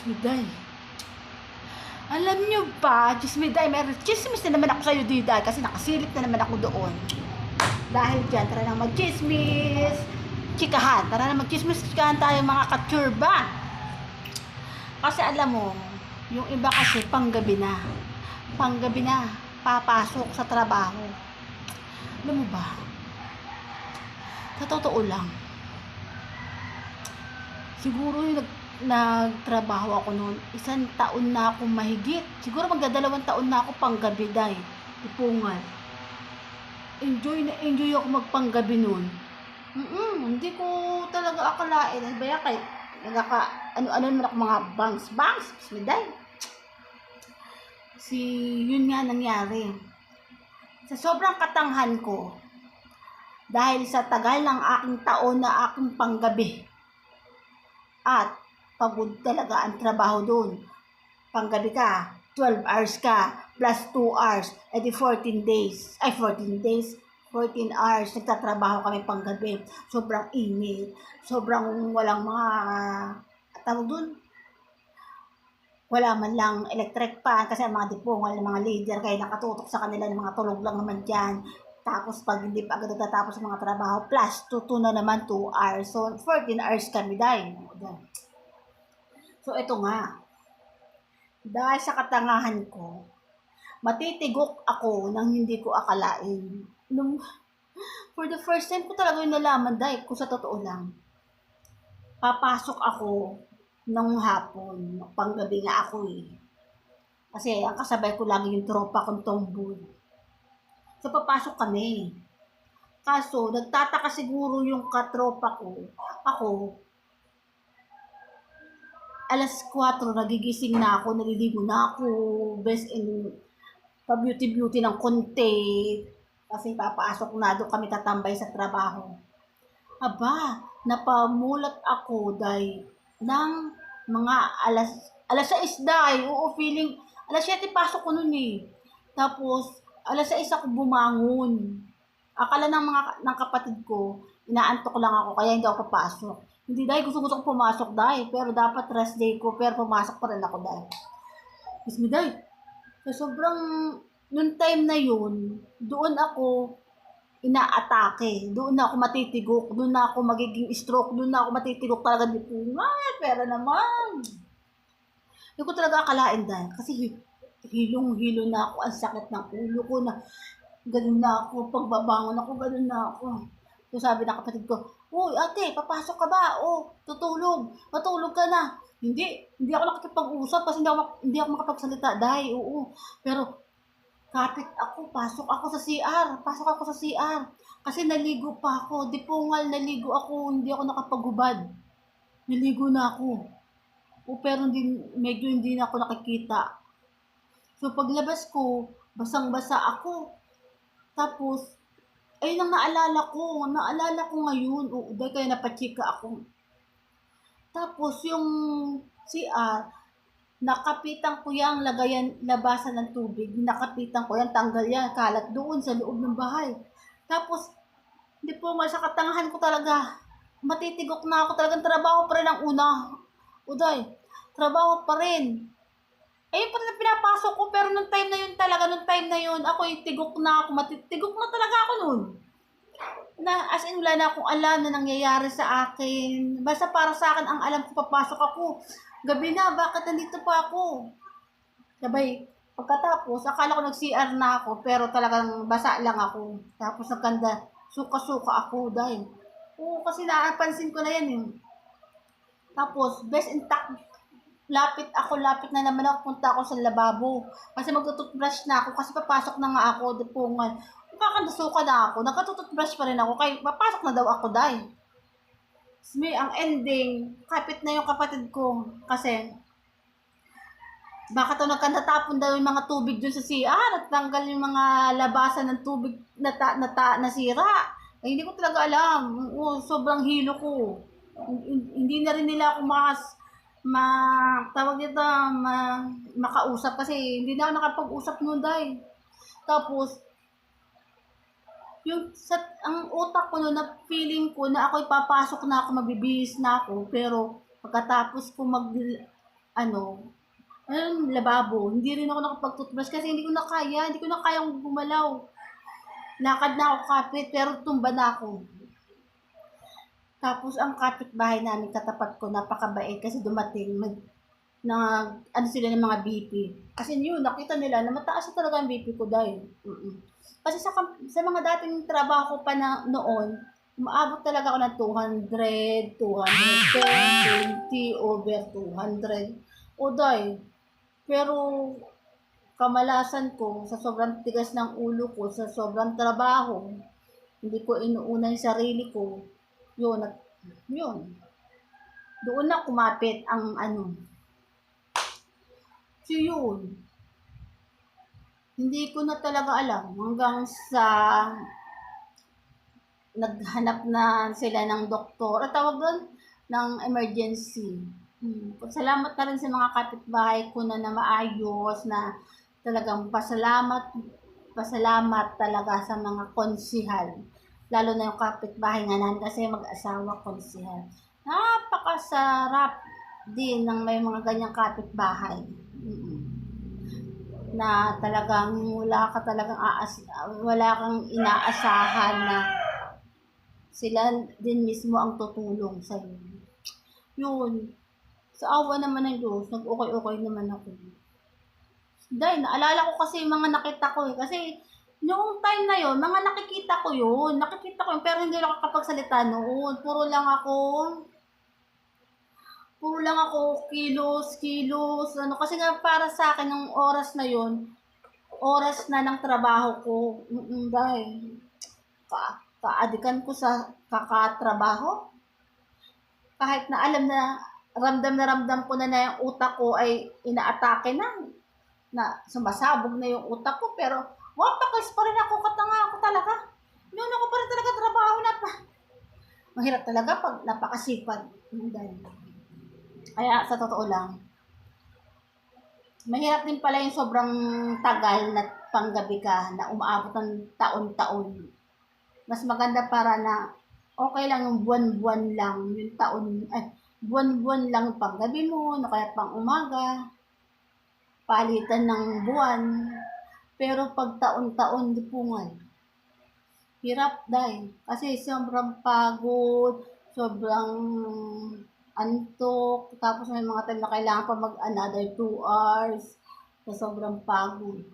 Chismiday. Alam nyo ba, Chismiday, meron chismis na naman ako sa'yo, Diday, kasi nakasilip na naman ako doon. Dahil dyan, tara na mag-chismis. Chikahan, tara na mag-chismis, chikahan tayo mga katsurba. Kasi alam mo, yung iba kasi panggabi na. Panggabi na, papasok sa trabaho. Alam mo ba, sa totoo lang, siguro yung nagtrabaho ako noon, 1 taon na ako mahigit. Siguro magdadalawang taon na ako panggabi, Day. Ipungan. Enjoy na enjoy ako magpanggabi noon. Hindi ko talaga akalain. Ano ba yan? Kahit ano naman ako mga bangs, Day. Yun nga nangyari. Sa sobrang katanghan ko, dahil sa tagal ng aking taon na aking panggabi, at pagod talaga ang trabaho doon. Panggabi ka, 12 hours ka, plus 2 hours, edi 14 days. 14 hours, nagtatrabaho kami panggabi. Sobrang init, sobrang walang mga, tawag doon, wala man lang electric pan, kasi ang mga dipungal ng mga leader, kaya nakatutok sa kanila ng mga tulog lang naman dyan. Tapos pag hindi pa agad natatapos ang mga trabaho, plus 2 na naman 2 hours. So 14 hours kami dahil. So ito nga, dahil sa katangahan ko, matitigok ako nang hindi ko akalain. For the first time ko talaga yung nalaman, dahil kung sa totoo lang, papasok ako ng hapon, panggabi nga ako eh. Kasi ang kasabay ko lagi yung tropa kong tomboy. So papasok kami. Kaso nagtataka siguro yung katropa ko. Ako, alas 4 nagigising na ako, naliligo na ako, best in pa-beauty ng konti. Kasi papasok na doon kami tatambay sa trabaho. Aba, napamulat ako dahil ng mga alas 6 dahil. Oo, feeling, alas 7 pasok ko nun eh. Tapos, alas 6 ako bumangon. Akala ng kapatid ko, inaantok lang ako kaya hindi ako papasok. Hindi dahil gusto ko pumasok dahil, pero dapat rest day ko, pero pumasok pa rin ako dahil. Miss me dahil, sobrang, nung time na yun, doon ako inaatake, doon na ako matitigok, doon na ako magiging stroke, doon na ako matitigok talaga di po. Pera naman. Hindi ko talaga akalain dahil, kasi hilong-hilo na ako, ang sakit ng ulo ko na, ganun na ako, pagbabangon ako, ganun na ako. So sabi ng kapatid ko, "Uy, ate, papasok ka ba? O, matulog ka na." Hindi ako nakikipag-usap kasi hindi ako makapagsalita dahil, oo. Pero kapit ako, pasok ako sa CR. Kasi naligo pa ako, dipungal naligo ako, hindi ako nakapagubad. Naligo na ako. O pero medyo hindi na ako nakikita. So paglabas ko, basang-basa ako. Tapos, ayun ang naalala ko ngayon. Oo, dahil kaya napachika ako. Tapos yung CR, nakapitan ko yung labasan ng tubig. Nakapitan ko yan, tanggal yan, kalat doon sa loob ng bahay. Tapos, hindi po nga sa katangahan ko talaga, matitigok na ako talagang trabaho pa rin ang una. Uday, trabaho pa rin. Ayun pa rin ang pinapasok ko, pero nung time na yun, ako yung tigok na ako, matitigok na talaga ako nun. As in, wala na akong alam na nangyayari sa akin. Basta para sa akin, ang alam ko, papasok ako. Gabi na, bakit nandito pa ako? Sabay, pagkatapos, akala ko nag-CR na ako, pero talagang basa lang ako. Tapos nagkanda, suka-suka ako dahil. Oo, kasi napansin ko na yan eh. Tapos, best intact, lapit na naman ako, punta ako sa lababo. Kasi magtututbrush na ako, kasi papasok na nga ako, dipungan. Kakandasuka na ako, nagkatututbrush pa rin ako, kaya papasok na daw ako dahil. Ang ending, kapit na yung kapatid ko, kasi baka nagkanatapon daw yung mga tubig dun sa CR at tanggal yung mga labasan ng tubig nasira. Ay, hindi ko talaga alam. Oo, sobrang hilo ko. Hindi na rin nila ako makausap kasi hindi na ako nakapag-usap noon dahil. Tapos, ang utak ko noon na feeling ko na ako ipapasok na ako, magbibihis na ako, pero pagkatapos ko ano, lababo. Hindi rin ako nakapag-toothbrush kasi hindi ko na kayang gumalaw. Lakad na ako kapit, pero tumba na ako. Tapos ang kapitbahay namin katapat ko, napakabait kasi dumating, ano sila ng mga BP. Kasi yun, nakita nila na mataas na talaga ang BP ko dahil. Kasi sa mga dating trabaho ko pa na noon, umaabot talaga ako ng 200, 210, 20, over 200. O dahil, pero kamalasan ko, sa sobrang tigas ng ulo ko, sa sobrang trabaho, hindi ko inuuna yung sarili ko, yun, yun. Doon na kumapit ang ano. So yun, hindi ko na talaga alam hanggang sa naghanap na sila ng doktor at tawag doon ng emergency. Salamat na rin sa mga kapitbahay ko na maayos na talagang pasalamat talaga sa mga konsihal. Lalo na yung kapitbahay nga namin kasi mag-asawa konsihal. Napakasarap din ng may mga ganyang kapitbahay. Na talagang wala kang inaasahan na sila din mismo ang tutulong sa iyo. Yun. Sa awa naman ng Diyos, nag-okay naman ako. Dahil naalala ko kasi yung mga nakita ko kasi noong time na yon, mga nakikita ko yun, pero hindi ako kapagsalita noon. Puro lang ako kilos, ano, kasi nga para sa akin ng oras na yon, oras na ng trabaho ko. Dahil kaadikan ko sa kakatrabaho. Kahit na alam na ramdam ko na yung utak ko ay inaatake na sumasabog na yung utak ko, pero wapakas pa rin ako, katanga ako talaga. Noon ako pa rin talaga trabaho na pa. Mahirap talaga pag napakasipag. Kaya sa totoo lang, mahirap din pala yung sobrang tagal na panggabi ka na umaabot ng taon-taon. Mas maganda para na okay lang yung buwan-buwan lang yung buwan-buwan lang yung panggabi mo, na kaya pang umaga, palitan ng buwan. Pero pag taon-taon, di pungal. Hirap dahil. Kasi sobrang pagod, sobrang antok, tapos may mga time na kailangan pa another 2 hours, so sobrang pagod.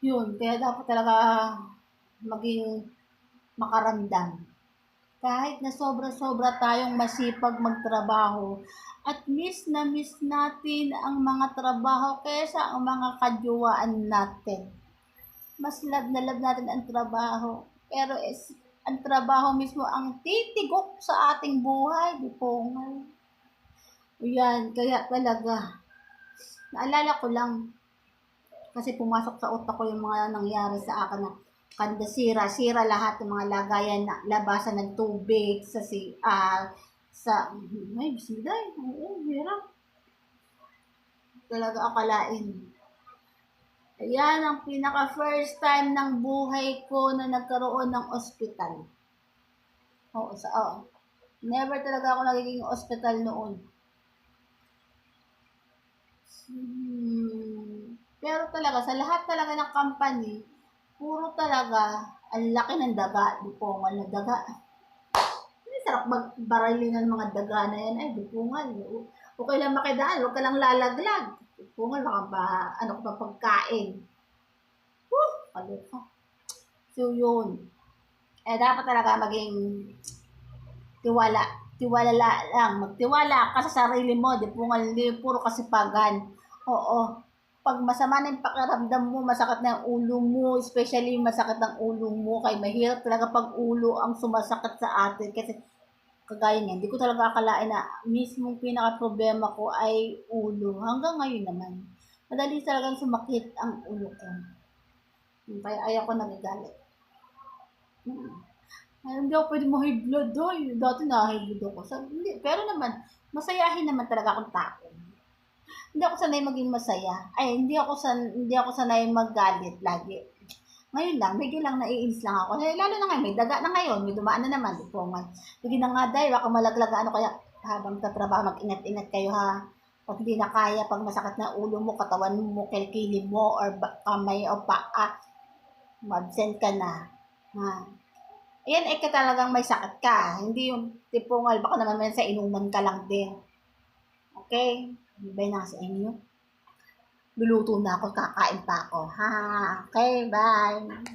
Yun, kaya dapat talaga maging makaramdam. Kahit na sobra-sobra tayong masipag magtrabaho, at miss natin ang mga trabaho kaysa ang mga kajuwaan natin. Mas love na love natin ang trabaho. Pero ang trabaho mismo ang titigok sa ating buhay. Di po nga. Yan, kaya talaga. Naalala ko lang. Kasi pumasok sa utak ko yung mga nangyari sa akin na kanda sira lahat ng mga lagayan na labasan ng tubig ay, bismiday. Oo, hirap. Talaga akalain. Ayan ang pinaka first time ng buhay ko na nagkaroon ng ospital. Never talaga ako nagiging ospital noon. Pero talaga, sa lahat talaga ng company, puro talaga, ang laki ng daga, dupungal na daga. Hindi sarap magbarili ng mga daga na yan, ay dupungal. Okay lang makidaan, huwag ka lang lalaglag. Dupungal, ano pa pagkain. Kaluka. So, yun. Dapat talaga maging tiwala lang. Magtiwala ka sa sarili mo, dupungal, hindi puro kasipagan. Oo. Pag masama na yung pakiramdam mo, masakit na yung ulo mo, especially masakit ang ulo mo, kaya mahirap talaga pag ulo ang sumasakit sa atin. Kasi kagaya niya, hindi ko talaga akalain na mismong pinaka-problema ko ay ulo. Hanggang ngayon naman, madali talagang sumakit ang ulo ko. Kaya ayaw ko nagagalit. Hindi ako pwede ma-high blood doy. Dati na-high blood ako. Pero naman, masayahin naman talaga akong tao. Hindi ako sanay maging masaya. Hindi ako sanay magalit lagi. Ngayon lang, medyo lang naiinis lang ako. Lalo na ngayon, may daga na ngayon, may dumaan na naman. Sige na nga dahil, baka malaglag, kaya habang tatrabaho, mag-ingat-ingat kayo ha. Pag hindi na kaya, pag masakit na ulo mo, katawan mo, kilikili mo, or kamay o paa, mag-send ka na. Ha? Ayan, ka talagang may sakit ka. Hindi yung tipong, baka naman sa inuman ka lang din. Okay? Bye na sa inyo. Luluto na ako, kakain pa ako. Ha? Okay, bye.